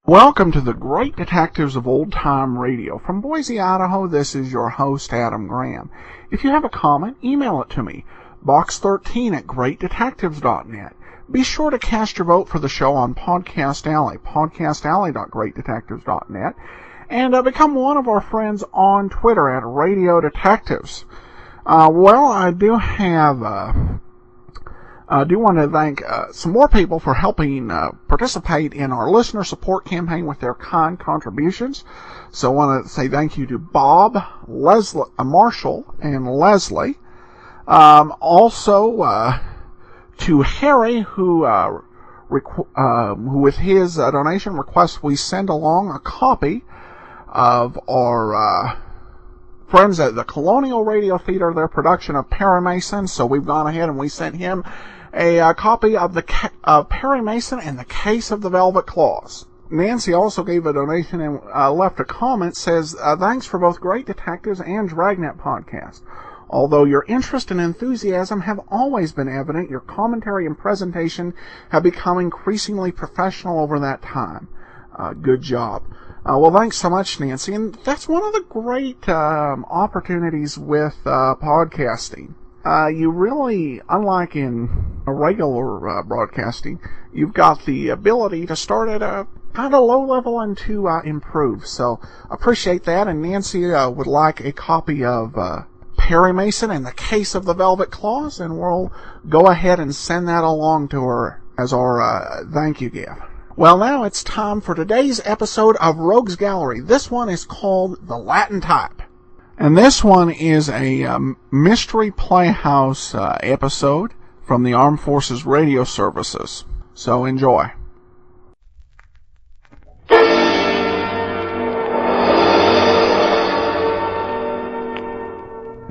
Welcome to the Great Detectives of Old Time Radio. From Boise, Idaho, this is your host, Adam Graham. If you have a comment, email it to me, box13@greatdetectives.net. Be sure to cast your vote for the show on Podcast Alley, podcastalley.greatdetectives.net, and become one of our friends on Twitter at Radio Detectives. I do want to thank some more people for helping participate in our listener support campaign with their kind contributions. So I want to say thank you to Bob, Leslie, Marshall, and Leslie. Also to Harry, who with his donation request, we send along a copy of our friends at the Colonial Radio Theater, their production of Perry Mason. So we've gone ahead and we sent him a copy of Perry Mason and the Case of the Velvet Claws. Nancy also gave a donation and left a comment, says, thanks for both Great Detectives and Dragnet podcast. Although your interest and enthusiasm have always been evident, your commentary and presentation have become increasingly professional over that time. Good job. Well, thanks so much, Nancy. And that's one of the great opportunities with podcasting. You really, unlike in a regular broadcasting, you've got the ability to start at a kind of low level and to improve. So appreciate that. And Nancy would like a copy of Perry Mason and the Case of the Velvet Claws, and we'll go ahead and send that along to her as our thank you gift. Well, now it's time for today's episode of Rogues Gallery. This one is called The Latin Type. And this one is a Mystery Playhouse episode from the Armed Forces Radio Services. So enjoy.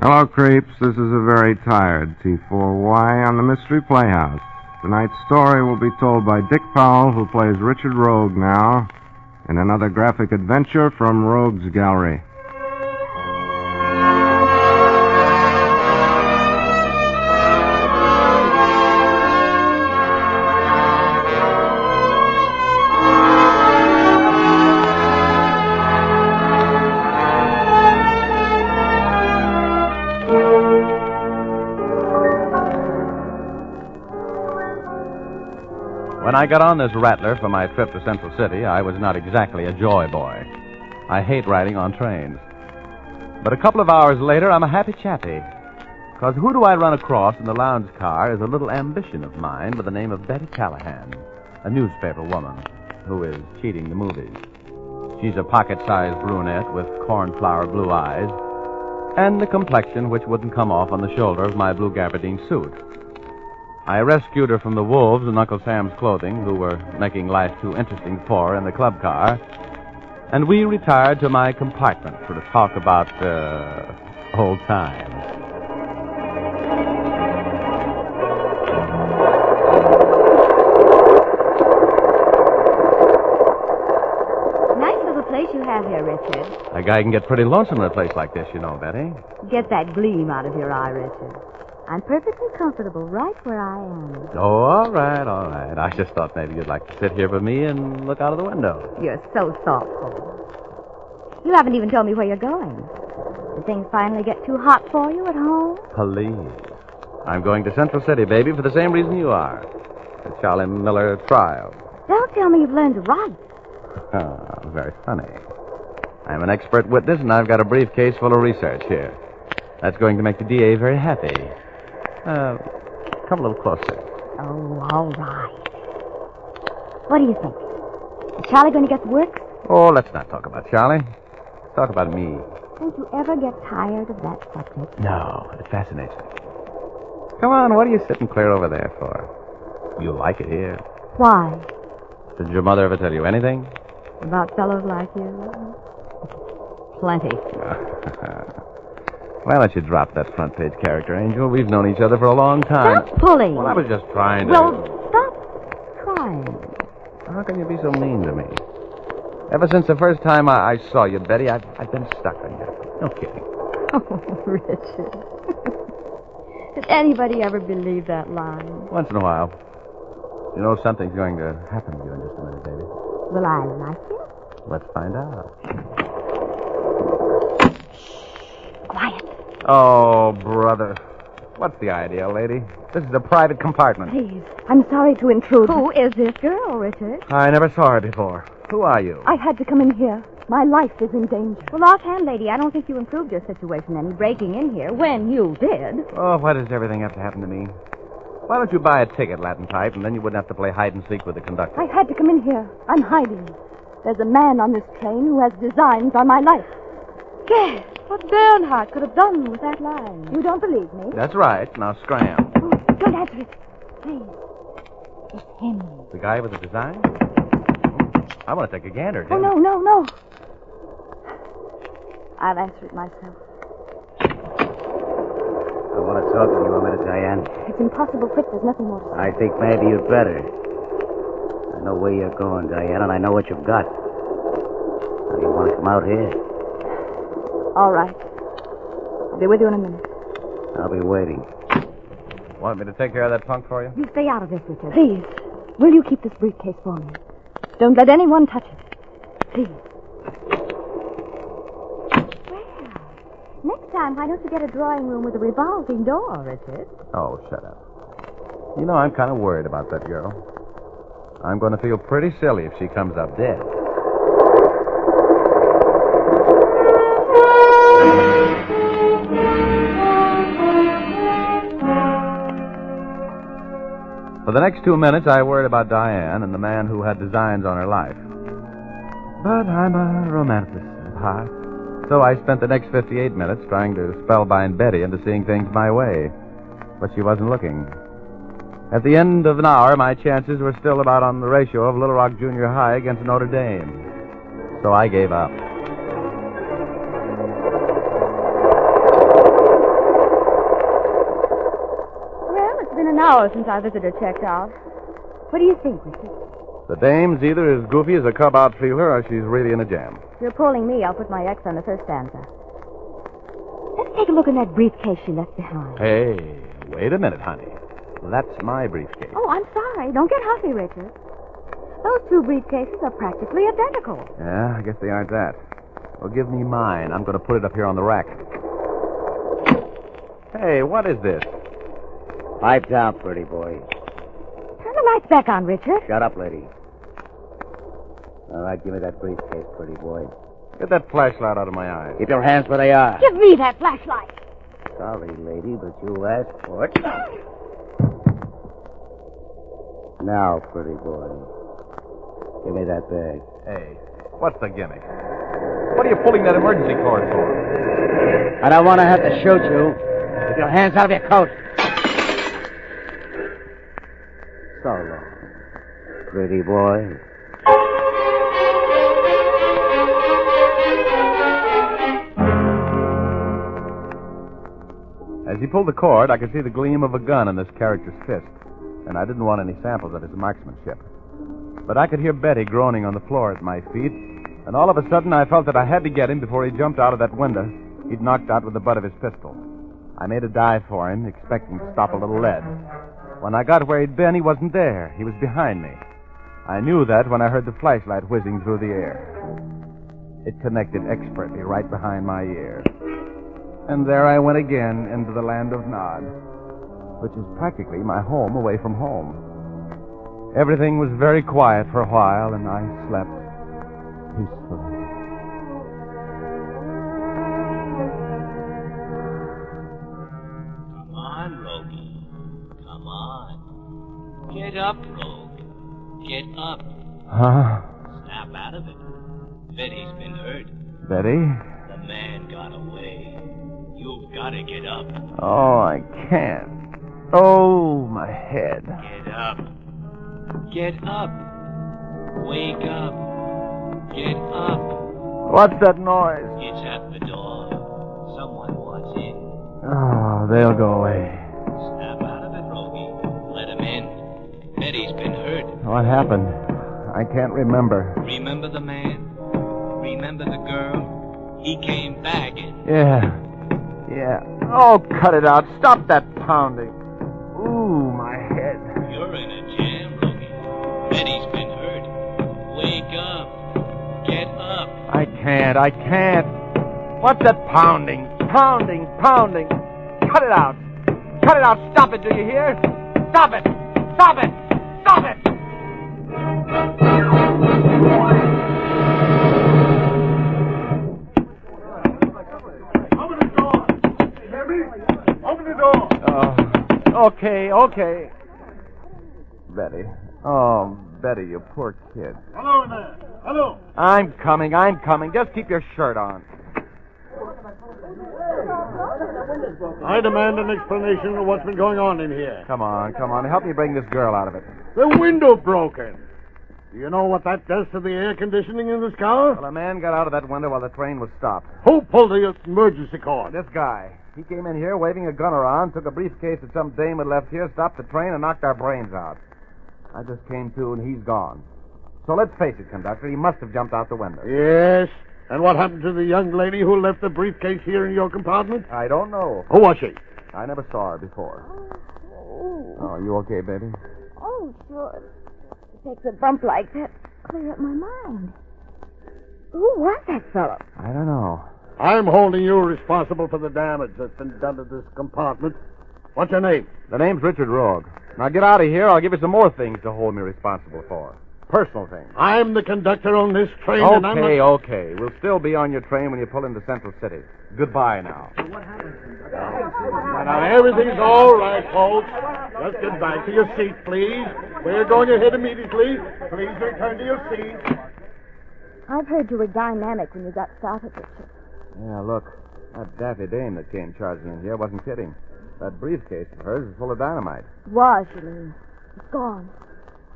Hello, creeps. This is a very tired T4Y on the Mystery Playhouse. Tonight's story will be told by Dick Powell, who plays Richard Rogue now, in another graphic adventure from Rogues Gallery. When I got on this rattler for my trip to Central City, I was not exactly a joy boy. I hate riding on trains. But a couple of hours later, I'm a happy chappy. Because who do I run across in the lounge car is a little ambition of mine by the name of Betty Callahan, a newspaper woman who is cheating the movies. She's a pocket-sized brunette with cornflower blue eyes and the complexion which wouldn't come off on the shoulder of my blue gabardine suit. I rescued her from the wolves in Uncle Sam's clothing, who were making life too interesting for her in the club car, and we retired to my compartment for to talk about old times. Nice little place you have here, Richard. A guy can get pretty lonesome in a place like this, you know, Betty. Get that gleam out of your eye, Richard. I'm perfectly comfortable right where I am. Oh, all right. I just thought maybe you'd like to sit here with me and look out of the window. You're so thoughtful. You haven't even told me where you're going. Did things finally get too hot for you at home? Please. I'm going to Central City, baby, for the same reason you are. The Charlie Miller trial. Don't tell me you've learned to write. Very funny. I'm an expert witness, and I've got a briefcase full of research here. That's going to make the DA very happy. Come a little closer. Oh, all right. What do you think? Is Charlie going to get to work? Oh, let's not talk about Charlie. Let's talk about me. Don't you ever get tired of that subject? No, it fascinates me. Come on, what are you sitting clear over there for? You'll like it here. Why? Did your mother ever tell you anything? About fellows like you? plenty. Why don't you drop that front page character, Angel? We've known each other for a long time. Stop pulling. Well, I was just trying to... Well, stop trying. How can you be so mean to me? Ever since the first time I saw you, Betty, I've been stuck on you. No kidding. Oh, Richard. Did anybody ever believe that line? Once in a while. You know, something's going to happen to you in just a minute, baby. Will I like it? Let's find out. Quiet. Oh, brother. What's the idea, lady? This is a private compartment. Please, I'm sorry to intrude. Who is this girl, Richard? I never saw her before. Who are you? I had to come in here. My life is in danger. Well, offhand, lady, I don't think you improved your situation any breaking in here when you did. Oh, why does everything have to happen to me? Why don't you buy a ticket, Latin type, and then you wouldn't have to play hide and seek with the conductor? I had to come in here. I'm hiding. There's a man on this train who has designs on my life. Guess what Bernhardt could have done with that line. You don't believe me? That's right. Now scram. Oh, don't answer it. Please. It's him. The guy with the design? I want to take a gander, Oh, Jim. no. I'll answer it myself. I want to talk to you a minute, Diane. It's impossible, Fritz. There's nothing more to say. I think maybe you'd better. I know where you're going, Diane, and I know what you've got. Now, do you want to come out here? All right. I'll be with you in a minute. I'll be waiting. Want me to take care of that punk for you? You stay out of this, Richard. Please. Will you keep this briefcase for me? Don't let anyone touch it. Please. Well, next time, why don't you get a drawing room with a revolving door, Richard? Oh, shut up. You know, I'm kind of worried about that girl. I'm going to feel pretty silly if she comes up dead. For the next 2 minutes, I worried about Diane and the man who had designs on her life. But I'm a romanticist at heart. So I spent the next 58 minutes trying to spellbind Betty into seeing things my way. But she wasn't looking. At the end of an hour, my chances were still about on the ratio of Little Rock Junior High against Notre Dame. So I gave up. Well, it's been an hour since our visitor checked out. What do you think, Richard? The dame's either as goofy as a cub outfielder or she's really in a jam. If you're pulling me, I'll put my X on the first stanza. Let's take a look in that briefcase she left behind. Hey, wait a minute, honey. That's my briefcase. Oh, I'm sorry. Don't get huffy, Richard. Those two briefcases are practically identical. Yeah, I guess they aren't that. Well, give me mine. I'm going to put it up here on the rack. Hey, what is this? Pipe down, pretty boy. Turn the lights back on, Richard. Shut up, lady. All right, give me that briefcase, pretty boy. Get that flashlight out of my eyes. Keep your hands where they are. Give me that flashlight. Sorry, lady, but you asked for it. Now, pretty boy. Give me that bag. Hey, what's the gimmick? What are you pulling that emergency cord for? I don't want to have to shoot you. Keep your hands out of your coat. So long, pretty boy. As he pulled the cord, I could see the gleam of a gun in this character's fist, and I didn't want any samples of his marksmanship. But I could hear Betty groaning on the floor at my feet, and all of a sudden I felt that I had to get him before he jumped out of that window he'd knocked out with the butt of his pistol. I made a dive for him, expecting to stop a little lead. When I got where he'd been, he wasn't there. He was behind me. I knew that when I heard the flashlight whizzing through the air. It connected expertly right behind my ear. And there I went again into the land of Nod, which is practically my home away from home. Everything was very quiet for a while, and I slept peacefully. Come on, Rogie. Come on. Get up, Rogue. Get up. Huh? Snap out of it. Betty's been hurt. Betty? The man got away. You've got to get up. Oh, I can't. Oh, my head. Get up. Get up. Wake up. Get up. What's that noise? It's at the door. Someone wants in. Oh, they'll go away. Snap out of it, Rogie. Let him in. Betty's been hurt. What happened? I can't remember. Remember the man? Remember the girl? He came begging. Yeah. Oh, cut it out. Stop that pounding. Ooh, my head. You're in a jam, Rogie. Betty's been hurt. Wake up. Get up. I can't. What's that pounding? Pounding. Cut it out. Stop it, do you hear? Stop it. Open the door. Hear me? Open the door. Okay. Betty. Oh, Betty, you poor kid. Hello in there. Hello. I'm coming. Just keep your shirt on. I demand an explanation of what's been going on in here. Come on. Help me bring this girl out of it. The window broken. Do you know what that does to the air conditioning in this car? Well, a man got out of that window while the train was stopped. Who pulled the emergency cord? This guy. He came in here waving a gun around, took a briefcase that some dame had left here, stopped the train, and knocked our brains out. I just came to, and he's gone. So let's face it, conductor, he must have jumped out the window. Yes. And what happened to the young lady who left the briefcase here in your compartment? I don't know. Who was she? I never saw her before. Oh, you okay, baby? Oh, sure. It takes a bump like that to clear up my mind. Who was that fellow? I don't know. I'm holding you responsible for the damage that's been done to this compartment. What's your name? The name's Richard Rogue. Now get out of here. I'll give you some more things to hold me responsible for. Personal things. I'm the conductor on this train, and I'm Okay. We'll still be on your train when you pull into Central City. Goodbye now. Now, everything's all right, folks. Just get back to your seats, please. We're going ahead immediately. Please return to your seats. I've heard you were dynamic when you got started, Richard. Yeah, look. That daffy dame that came charging in here wasn't kidding. That briefcase of hers is full of dynamite. Was, you mean? It's gone.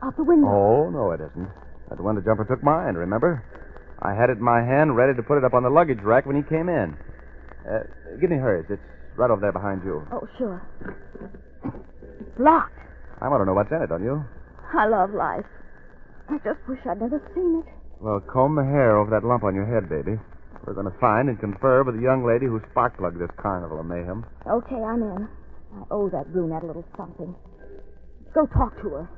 Out the window. Oh, no, it isn't. That window jumper took mine, remember? I had it in my hand, ready to put it up on the luggage rack when he came in. Give me hers. It's right over there behind you. Oh, sure. It's locked. I want to know what's in it, don't you? I love life. I just wish I'd never seen it. Well, comb the hair over that lump on your head, baby. We're going to find and confer with the young lady who spark-plugged this carnival of mayhem. Okay, I'm in. I owe that brunette a little something. Go talk to her.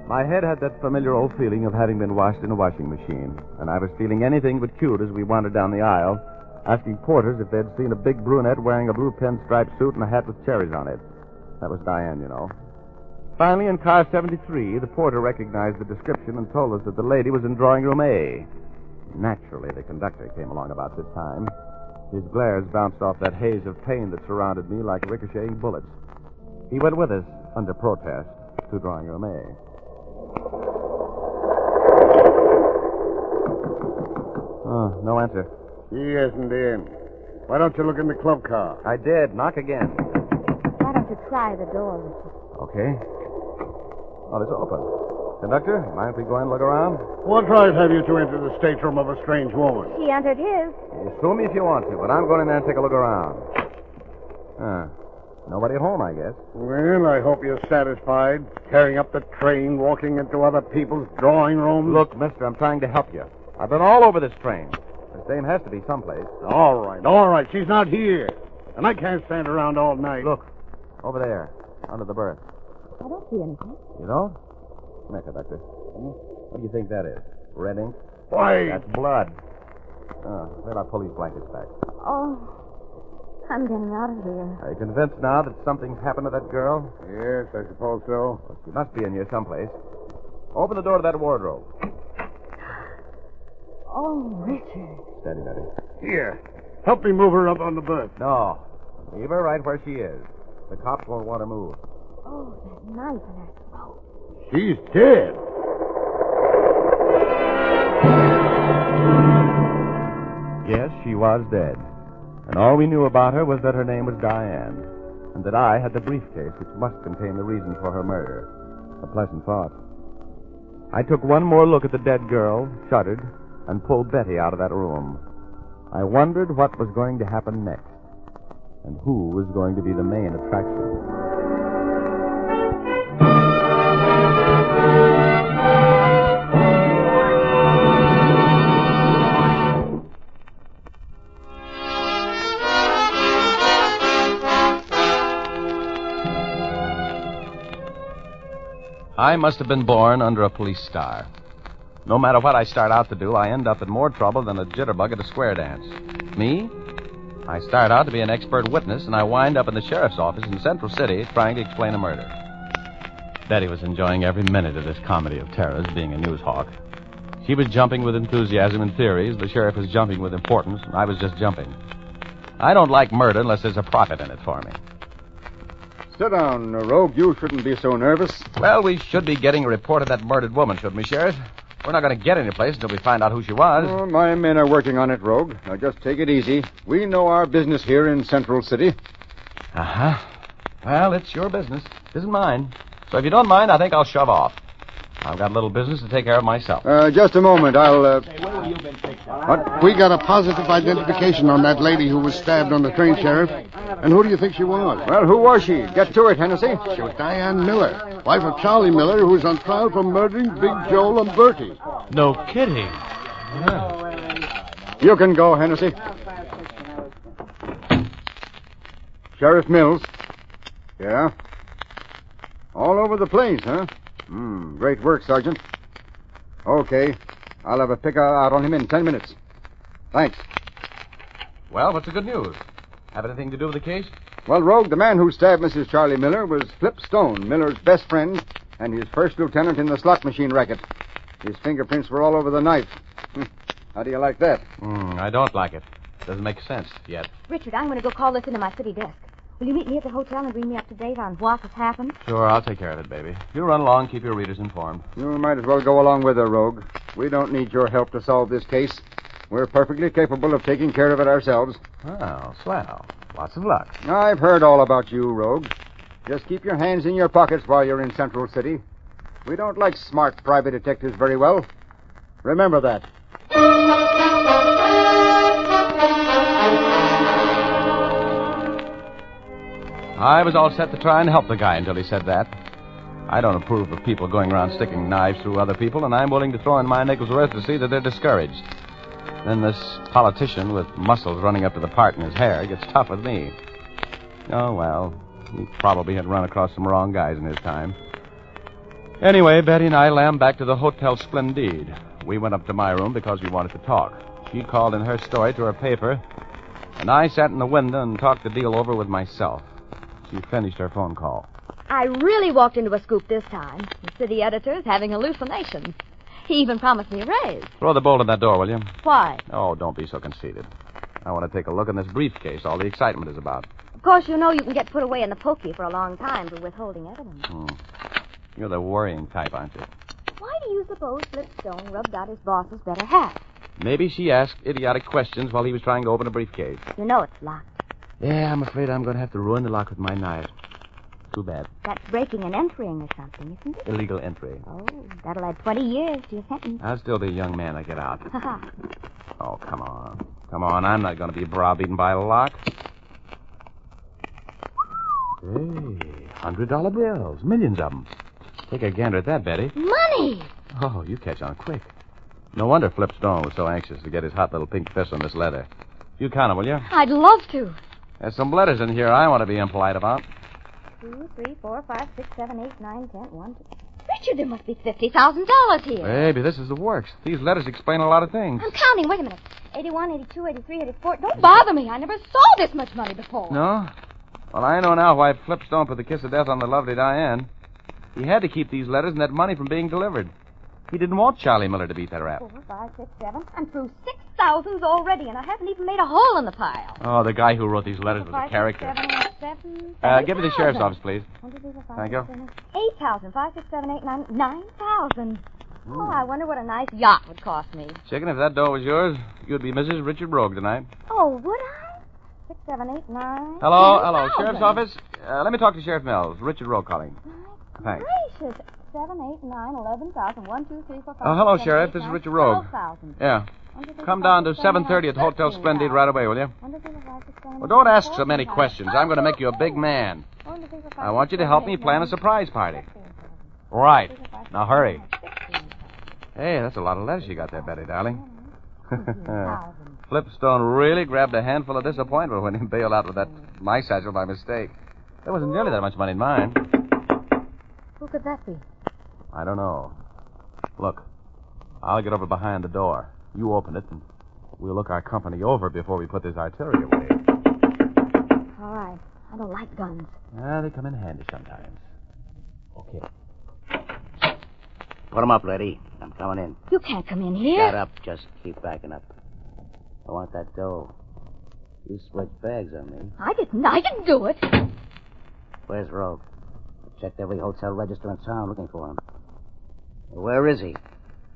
My head had that familiar old feeling of having been washed in a washing machine, and I was feeling anything but cute as we wandered down the aisle, asking porters if they'd seen a big brunette wearing a blue pinstripe suit and a hat with cherries on it. That was Diane, you know. Finally, in car 73, the porter recognized the description and told us that the lady was in drawing room A. Naturally, the conductor came along about this time. His glares bounced off that haze of pain that surrounded me like ricocheting bullets. He went with us, under protest, to drawing room A. Oh, no answer. He isn't in. Why don't you look in the club car? I did. Knock again. Why don't you try the door, Richard? Okay. Oh, it's open. Conductor, mind if we go in and look around? What right have you to enter the stateroom of a strange woman? He entered his. You sue me if you want to, but I'm going in there and take a look around. Nobody home, I guess. Well, I hope you're satisfied. Tearing up the train, walking into other people's drawing rooms. Look, mister, I'm trying to help you. I've been all over this train. This dame has to be someplace. All right. She's not here. And I can't stand around all night. Look, over there, under the berth. I don't see anything. You don't? Come here, conductor. What do you think that is? Red ink? Why? That's blood. Wait, I'll pull these blankets back. Oh, I'm getting out of here. Are you convinced now that something's happened to that girl? Yes, I suppose so. Well, she must be in here someplace. Open the door to that wardrobe. Oh, Richard. Steady, Betty. Here. Help me move her up on the berth. No. Leave her right where she is. The cops won't want to move. Oh, that knife and that smoke. She's dead. Yes, she was dead. And all we knew about her was that her name was Diane. and that I had the briefcase which must contain the reason for her murder. A pleasant thought. I took one more look at the dead girl, shuddered, and pulled Betty out of that room. I wondered what was going to happen next, and who was going to be the main attraction. I must have been born under a police star. No matter what I start out to do, I end up in more trouble than a jitterbug at a square dance. Me? I start out to be an expert witness, and I wind up in the sheriff's office in Central City trying to explain a murder. Betty was enjoying every minute of this comedy of terrors, being a news hawk. She was jumping with enthusiasm and theories. The sheriff was jumping with importance, and I was just jumping. I don't like murder unless there's a profit in it for me. Sit down, Rogue. You shouldn't be so nervous. Well, we should be getting a report of that murdered woman, shouldn't we, Sheriff? We're not going to get any place until we find out who she was. Oh, my men are working on it, Rogue. Now, just take it easy. We know our business here in Central City. Uh-huh. Well, it's your business. It isn't mine. So if you don't mind, I think I'll shove off. I've got a little business to take care of myself. Just a moment. I'll, But we got a positive identification on that lady who was stabbed on the train, Sheriff. And who do you think she was? Well, who was she? Get to it, Hennessy. She was Diane Miller, wife of Charlie Miller, who was on trial for murdering Big Joe Lamberti. No kidding. You can go, Hennessy. Sheriff Mills. Yeah? All over the place, huh? Great work, Sergeant. Okay. I'll have a pick out on him in 10 minutes. Thanks. Well, what's the good news? Have anything to do with the case? Well, Rogue, the man who stabbed Mrs. Charlie Miller was Flip Stone, Miller's best friend, and his first lieutenant in the slot machine racket. His fingerprints were all over the knife. How do you like that? I don't like it. Doesn't make sense yet. Richard, I'm going to go call this into my city desk. Will you meet me at the hotel and bring me up to date on what has happened? Sure, I'll take care of it, baby. You run along, keep your readers informed. You might as well go along with her, Rogue. We don't need your help to solve this case. We're perfectly capable of taking care of it ourselves. Oh, swell. Lots of luck. I've heard all about you, Rogue. Just keep your hands in your pockets while you're in Central City. We don't like smart private detectives very well. Remember that. I was all set to try and help the guy until he said that. I don't approve of people going around sticking knives through other people, and I'm willing to throw in my nickel's worth to see that they're discouraged. Then this politician with muscles running up to the part in his hair gets tough with me. Oh, well, he probably had run across some wrong guys in his time. Anyway, Betty and I lammed back to the Hotel Splendide. We went up to my room because we wanted to talk. She called in her story to her paper, and I sat in the window and talked the deal over with myself. She finished her phone call. I really walked into a scoop this time. The city editor's having hallucinations. He even promised me a raise. Throw the bolt in that door, will you? Why? Oh, don't be so conceited. I want to take a look in this briefcase all the excitement is about. Of course, you know you can get put away in the pokey for a long time for withholding evidence. You're the worrying type, aren't you? Why do you suppose Flipstone rubbed out his boss's better half? Maybe she asked idiotic questions while he was trying to open a briefcase. You know it's locked. Yeah, I'm afraid I'm going to have to ruin the lock with my knife. Too bad. That's breaking and entering or something, isn't it? Illegal entry. Oh, that'll add 20 years to your sentence. I'll still be a young man when I get out. Oh, come on. Come on, I'm not going to be browbeaten by a lock. Hey, $100 bills. Millions of them. Take a gander at that, Betty. Money! Oh, you catch on quick. No wonder Flip Stone was so anxious to get his hot little pink fist on this letter. You count them, will you? I'd love to. There's some letters in here I want to be impolite about. 2, 3, 4, 5, 6, 7, 8, 9, 10, 1, 2. Richard, there must be $50,000 here. Baby, this is the works. These letters explain a lot of things. I'm counting. Wait a minute. 81, 82, 83, 84. Don't bother me. I never saw this much money before. No? Well, I know now why Flip Stone put the kiss of death on the lovely Diane. He had to keep these letters and that money from being delivered. He didn't want Charlie Miller to beat that rap. 4, 5, 6, 7. I'm through 6,000s already, and I haven't even made a hole in the pile. Oh, the guy who wrote these letters was a character. 7, Give me the sheriff's office, please. Thank you. 8,000. 5, 6, 7, 8, 9. 9,000. Oh, I wonder what a nice yacht would cost me. Chicken, if that dough was yours, you'd be Mrs. Richard Rogue tonight. Oh, would I? 6789. Hello, Sheriff's Office. Let me talk to Sheriff Mills. Richard Rowe calling. Thanks. Gracious. 789 11,000 1 2 3 4 5. Oh, hello, Sheriff. This is Richard Rowe. 12,000. Yeah. Come down to 7:30 at the Hotel Splendid right away, will you? Well, don't ask so many questions. I'm going to make you a big man. I want you to help me plan a surprise party. Right. Now, hurry. Hey, that's a lot of letters you got there, Betty, darling. Flipstone really grabbed a handful of disappointment when he bailed out with that my satchel by mistake. There wasn't nearly that much money in mine. Who could that be? I don't know. Look, I'll get over behind the door. You open it, and we'll look our company over before we put this artillery away. All right. I don't like guns. They come in handy sometimes. Okay. Put 'em up, lady. I'm coming in. You can't come in here. Shut up. Just keep backing up. I want that dough. You switched bags on me. I didn't do it. Where's Rogue? I checked every hotel register in town looking for him. Where is he?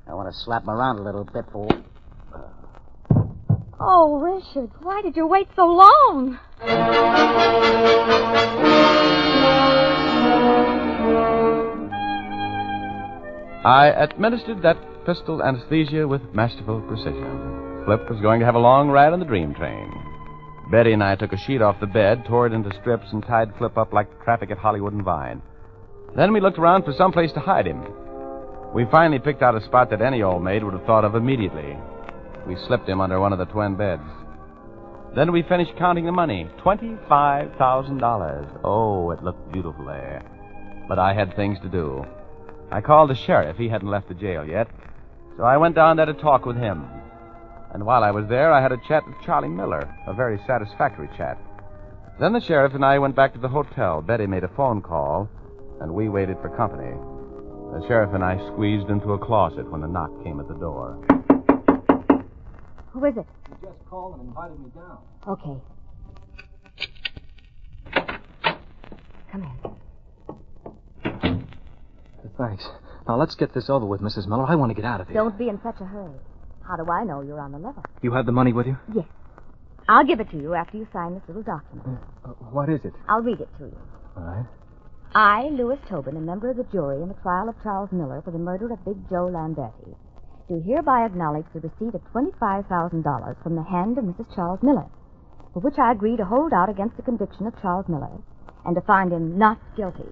I want to slap him around a little bit for... Oh, Richard, why did you wait so long? I administered that pistol anesthesia with masterful precision. Flip was going to have a long ride on the dream train. Betty and I took a sheet off the bed, tore it into strips, and tied Flip up like traffic at Hollywood and Vine. Then we looked around for some place to hide him. We finally picked out a spot that any old maid would have thought of immediately. We slipped him under one of the twin beds. Then we finished counting the money. $25,000. Oh, it looked beautiful there. But I had things to do. I called the sheriff. He hadn't left the jail yet. So I went down there to talk with him. And while I was there, I had a chat with Charlie Miller, a very satisfactory chat. Then the sheriff and I went back to the hotel. Betty made a phone call, and we waited for company. The sheriff and I squeezed into a closet when the knock came at the door. Who is it? You just called and invited me down. Okay. Come in. Thanks. Now, let's get this over with, Mrs. Miller. I want to get out of here. Don't be in such a hurry. How do I know you're on the level? You have the money with you? Yes. I'll give it to you after you sign this little document. What is it? I'll read it to you. All right. I, Louis Tobin, a member of the jury in the trial of Charles Miller for the murder of Big Joe Lamberti, do hereby acknowledge the receipt of $25,000 from the hand of Mrs. Charles Miller, for which I agree to hold out against the conviction of Charles Miller and to find him not guilty.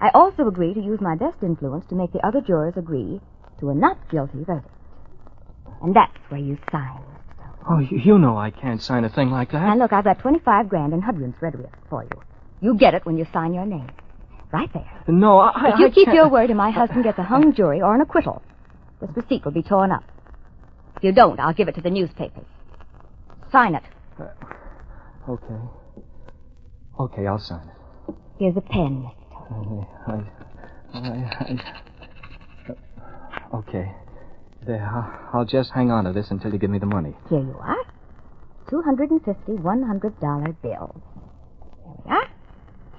I also agree to use my best influence to make the other jurors agree to a not guilty verdict. And that's where you sign. Oh, you know I can't sign a thing like that. And look, I've got 25 grand in Hudgens ready for you. You get it when you sign your name. Right there. No, If you keep can't... your word and my husband gets a hung jury or an acquittal, this receipt will be torn up. If you don't, I'll give it to the newspapers. Sign it. Okay. Okay, I'll sign it. Here's a pen. Okay. There, I'll just hang on to this until you give me the money. Here you are. 250 $100 bills. There we are.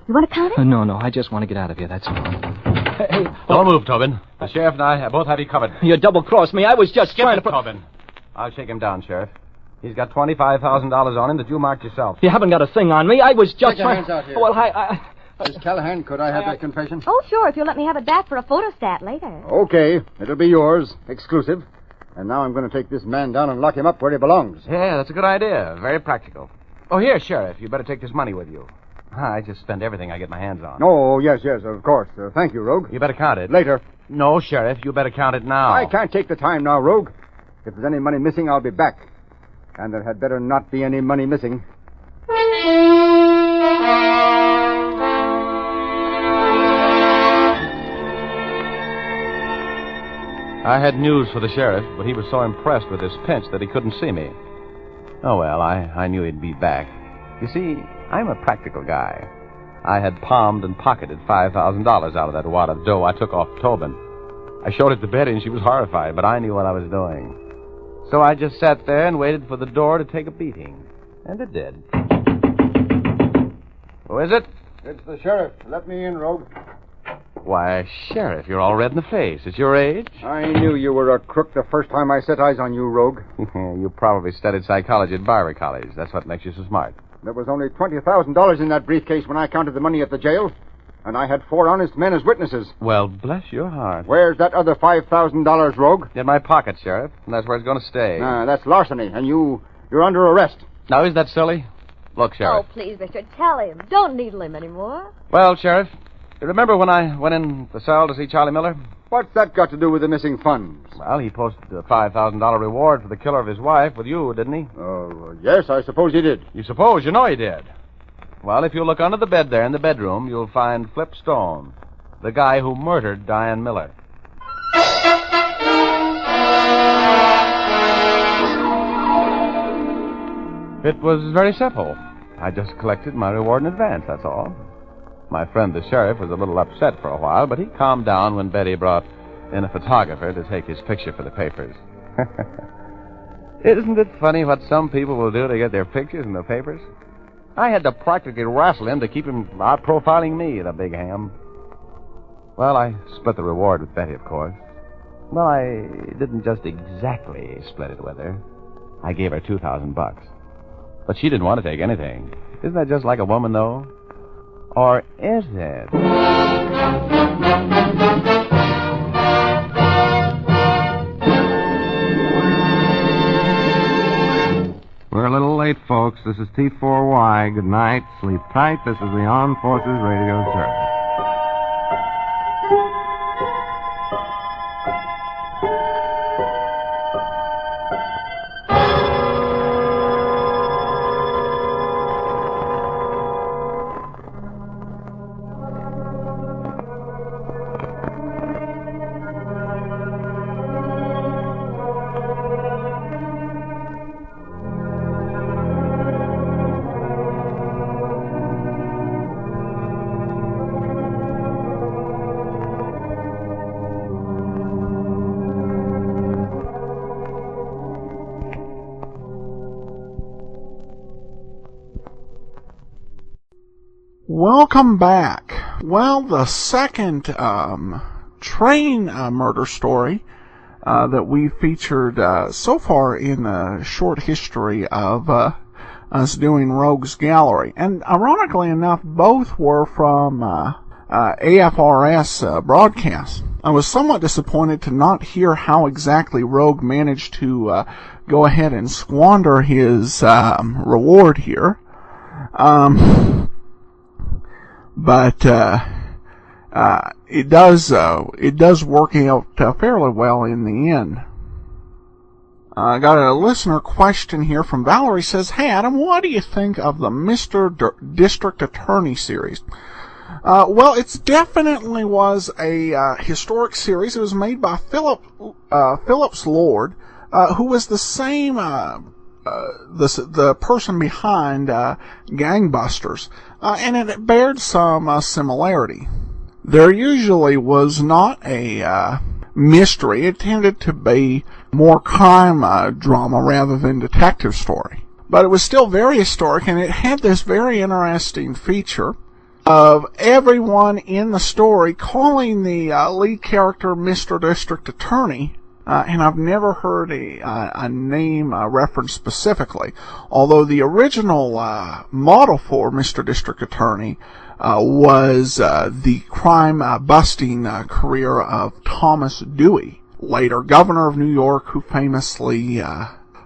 You want to count it? No, I just want to get out of here, that's all. Hey, Don't move, Tobin. The sheriff and I both have you covered. You double-crossed me. I was just trying to... Tobin. I'll shake him down, Sheriff. He's got $25,000 on him that you marked yourself. You haven't got a thing on me. I was just Take your hands out here. Well, Miss Callahan, could I have that confession? Oh, sure, if you'll let me have it back for a photostat later. Okay, it'll be yours, exclusive. And now I'm going to take this man down and lock him up where he belongs. Yeah, that's a good idea. Very practical. Oh, here, Sheriff, you better take this money with you. I just spend everything I get my hands on. Oh, yes, of course. Thank you, Rogue. You better count it. Later. No, Sheriff, you better count it now. I can't take the time now, Rogue. If there's any money missing, I'll be back. And there had better not be any money missing. I had news for the sheriff, but he was so impressed with this pinch that he couldn't see me. Oh, well, I knew he'd be back. You see, I'm a practical guy. I had palmed and pocketed $5,000 out of that wad of dough I took off Tobin. I showed it to Betty, and she was horrified, but I knew what I was doing. So I just sat there and waited for the door to take a beating. And it did. Who is it? It's the sheriff. Let me in, Rogue. Why, Sheriff, you're all red in the face. It's your age? I knew you were a crook the first time I set eyes on you, Rogue. You probably studied psychology at Barber College. That's what makes you so smart. There was only $20,000 in that briefcase when I counted the money at the jail, and I had 4 honest men as witnesses. Well, bless your heart. Where's that other $5,000, Rogue? In my pocket, Sheriff, and that's where it's going to stay. That's larceny, and you're under arrest. Now, is that silly? Look, Sheriff. Oh, please, Richard, tell him. Don't needle him anymore. Well, Sheriff, you remember when I went in the cell to see Charlie Miller? What's that got to do with the missing funds? Well, he posted a $5,000 reward for the killer of his wife with you, didn't he? Oh, yes, I suppose he did. You suppose? You know he did. Well, if you look under the bed there in the bedroom, you'll find Flip Stone, the guy who murdered Diane Miller. It was very simple. I just collected my reward in advance, that's all. My friend the sheriff was a little upset for a while, but he calmed down when Betty brought in a photographer to take his picture for the papers. Isn't it funny what some people will do to get their pictures in the papers? I had to practically wrestle him to keep him out profiling me, the big ham. Well, I split the reward with Betty, of course. Well, I didn't just exactly split it with her. I gave her $2,000. But she didn't want to take anything. Isn't that just like a woman, though? Or is it? We're a little late, folks. This is T4Y. Good night. Sleep tight. This is the Armed Forces Radio Service. Welcome back. Well, the second train murder story that we featured so far in the short history of us doing Rogues Gallery. And ironically enough, both were from AFRS broadcasts. I was somewhat disappointed to not hear how exactly Rogue managed to go ahead and squander his reward here. But it does work out fairly well in the end. I got a listener question here from Valerie. Says, "Hey Adam, what do you think of the Mr. District Attorney series?" Well, it definitely was a historic series. It was made by Phillips Lord, who was the same the person behind Gangbusters. And it bared some similarity. There usually was not a mystery. It tended to be more crime drama rather than detective story. But it was still very historic, and it had this very interesting feature of everyone in the story calling the lead character Mr. District Attorney. And I've never heard a name referenced specifically, although the original model for Mr. District Attorney was the crime-busting career of Thomas Dewey, later governor of New York, who famously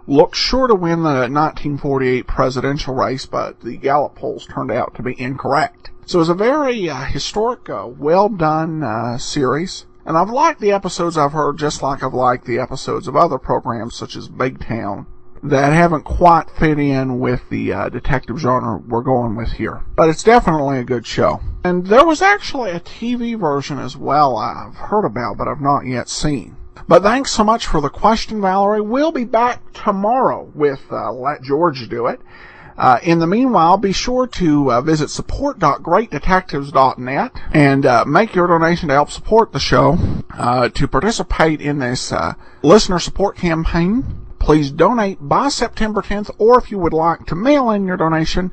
looked sure to win the 1948 presidential race, but the Gallup polls turned out to be incorrect. So it was a very historic, well-done series. And I've liked the episodes I've heard just like I've liked the episodes of other programs such as Big Town that haven't quite fit in with the detective genre we're going with here. But it's definitely a good show. And there was actually a TV version as well I've heard about but I've not yet seen. But thanks so much for the question, Valerie. We'll be back tomorrow with Let George Do It. In the meanwhile, be sure to visit support.greatdetectives.net and make your donation to help support the show. To participate in this listener support campaign, please donate by September 10th, or if you would like to mail in your donation,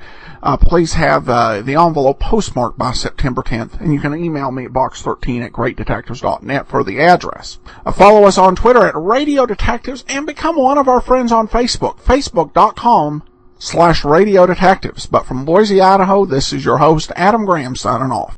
please have the envelope postmarked by September 10th, and you can email me at box13@greatdetectives.net for the address. Follow us on Twitter at Radio Detectives, and become one of our friends on Facebook, facebook.com/Radio Detectives. But from Boise, Idaho, this is your host, Adam Graham, signing off.